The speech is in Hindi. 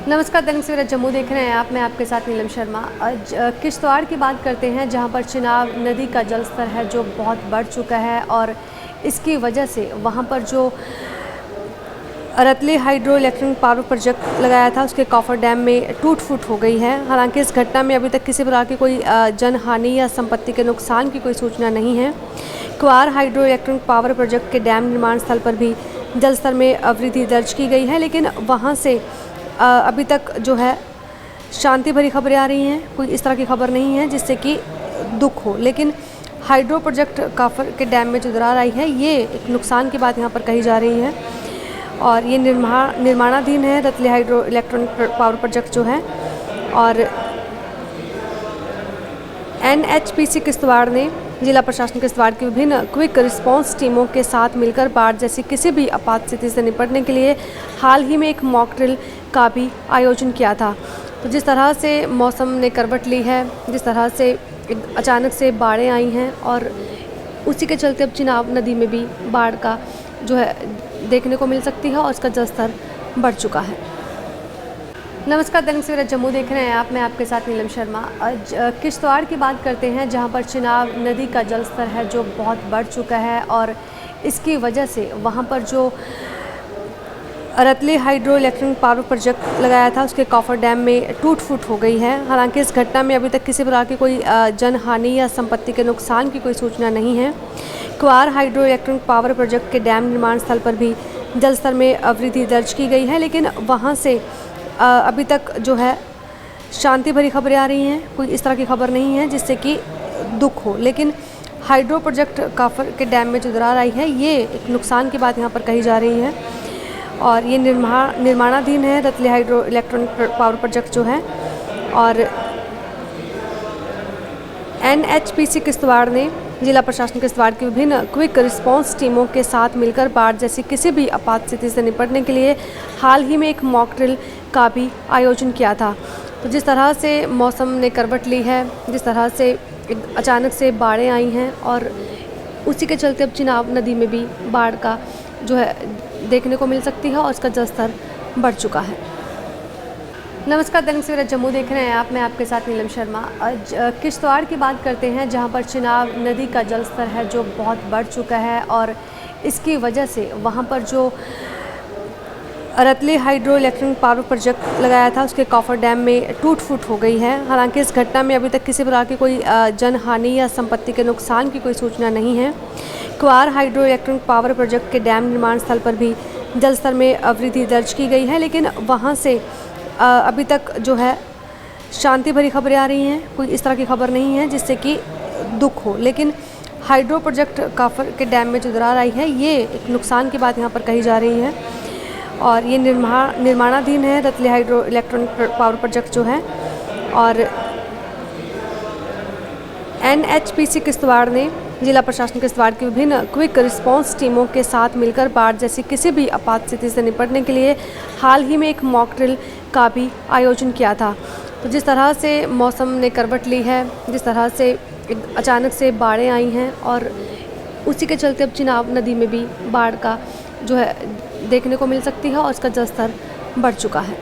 नमस्कार, दैनिक सवेरा जम्मू देख रहे हैं आप। मैं आपके साथ नीलम शर्मा। आज किश्तवाड़ की बात करते हैं, जहां पर चिनाब नदी का जलस्तर है जो बहुत बढ़ चुका है और इसकी वजह से वहां पर जो रतली हाइड्रो इलेक्ट्रिक पावर प्रोजेक्ट लगाया था उसके कॉफर डैम में टूट फूट हो गई है। हालांकि इस घटना में अभी तक किसी प्रकार की कोई जनहानि या संपत्ति के नुकसान की कोई सूचना नहीं है। क्वार हाइड्रो इलेक्ट्रिक पावर प्रोजेक्ट के डैम निर्माण स्थल पर भी जलस्तर में वृद्धि दर्ज की गई है, लेकिन वहाँ से अभी तक जो है शांति भरी खबरें आ रही हैं। कोई इस तरह की खबर नहीं है जिससे कि दुख हो, लेकिन हाइड्रो प्रोजेक्ट काफर के डैम में जो दरार आई है ये एक नुकसान की बात यहाँ पर कही जा रही है और ये निर्माणाधीन है रतली हाइड्रो इलेक्ट्रॉनिक पावर प्रोजेक्ट जो है। और NHPC किश्तवाड़ ने जिला प्रशासन किश्तवाड़ की विभिन्न क्विक रिस्पांस टीमों के साथ मिलकर बाढ़ जैसी किसी भी आपात स्थिति से निपटने के लिए हाल ही में एक मॉक ड्रिल का भी आयोजन किया था। तो जिस तरह से मौसम ने करवट ली है, जिस तरह से अचानक से बाढ़ें आई हैं और उसी के चलते अब चिनाब नदी में भी बाढ़ का जो है देखने को मिल सकती है और इसका जलस्तर बढ़ चुका है। नमस्कार, दैनिक सवेरा जम्मू देख रहे हैं आप। मैं आपके साथ नीलम शर्मा। आज किश्तवाड़ की बात करते हैं, जहां पर चिनाब नदी का जलस्तर है जो बहुत बढ़ चुका है और इसकी वजह से वहां पर जो रतली हाइड्रो इलेक्ट्रिक पावर प्रोजेक्ट लगाया था उसके कॉफर डैम में टूट फूट हो गई है। हालांकि इस घटना में अभी तक किसी प्रकार की कोई जनहानि या संपत्ति के नुकसान की कोई सूचना नहीं है। क्वार हाइड्रो इलेक्ट्रिक पावर प्रोजेक्ट के डैम निर्माण स्थल पर भी जलस्तर में वृद्धि दर्ज की गई है, लेकिन वहाँ से अभी तक जो है शांति भरी खबरें आ रही हैं। कोई इस तरह की खबर नहीं है जिससे कि दुख हो, लेकिन हाइड्रो प्रोजेक्ट काफर के डैम में जो दरार आई है ये एक नुकसान की बात यहाँ पर कही जा रही है और ये निर्माणाधीन है रतली हाइड्रो इलेक्ट्रॉनिक पावर प्रोजेक्ट जो है। और NHPC किश्तवाड़ ने जिला प्रशासन किश्तवाड़ की विभिन्न क्विक रिस्पांस टीमों के साथ मिलकर बाढ़ जैसी किसी भी आपात स्थिति से निपटने के लिए हाल ही में एक मॉक ड्रिल का भी आयोजन किया था। तो जिस तरह से मौसम ने करवट ली है, जिस तरह से अचानक से बाढ़ें आई हैं और उसी के चलते अब चिनाब नदी में भी बाढ़ का जो है देखने को मिल सकती है और इसका जलस्तर बढ़ चुका है। नमस्कार, दैनिक सवेरा जम्मू देख रहे हैं आप। मैं आपके साथ नीलम शर्मा। आज किश्तवाड़ की बात करते हैं, जहां पर चिनाब नदी का जलस्तर है जो बहुत बढ़ चुका है और इसकी वजह से वहां पर जो रतली हाइड्रो इलेक्ट्रिक पावर प्रोजेक्ट लगाया था उसके कॉफर डैम में टूट फूट हो गई है। हालांकि इस घटना में अभी तक किसी प्रकार की कोई जनहानि या संपत्ति के नुकसान की कोई सूचना नहीं है। क्वार हाइड्रो इलेक्ट्रिक पावर प्रोजेक्ट के डैम निर्माण स्थल पर भी जलस्तर में वृद्धि दर्ज की गई है, लेकिन वहाँ से अभी तक जो है शांति भरी खबरें आ रही हैं। कोई इस तरह की खबर नहीं है जिससे कि दुख हो, लेकिन हाइड्रो प्रोजेक्ट काफर के डैम में जो दरार आई है ये एक नुकसान की बात यहाँ पर कही जा रही है और ये निर्माणाधीन है रतली हाइड्रो इलेक्ट्रॉनिक पावर प्रोजेक्ट जो है। और NHPC किश्तवाड़ ने जिला प्रशासन किश्तवाड़ की विभिन्न क्विक रिस्पांस टीमों के साथ मिलकर बाढ़ जैसी किसी भी आपात स्थिति से निपटने के लिए हाल ही में एक मॉक ड्रिल का भी आयोजन किया था। तो जिस तरह से मौसम ने करवट ली है, जिस तरह से अचानक से बाढ़ें आई हैं और उसी के चलते अब चिनाब नदी में भी बाढ़ का जो है देखने को मिल सकती है और इसका जलस्तर बढ़ चुका है।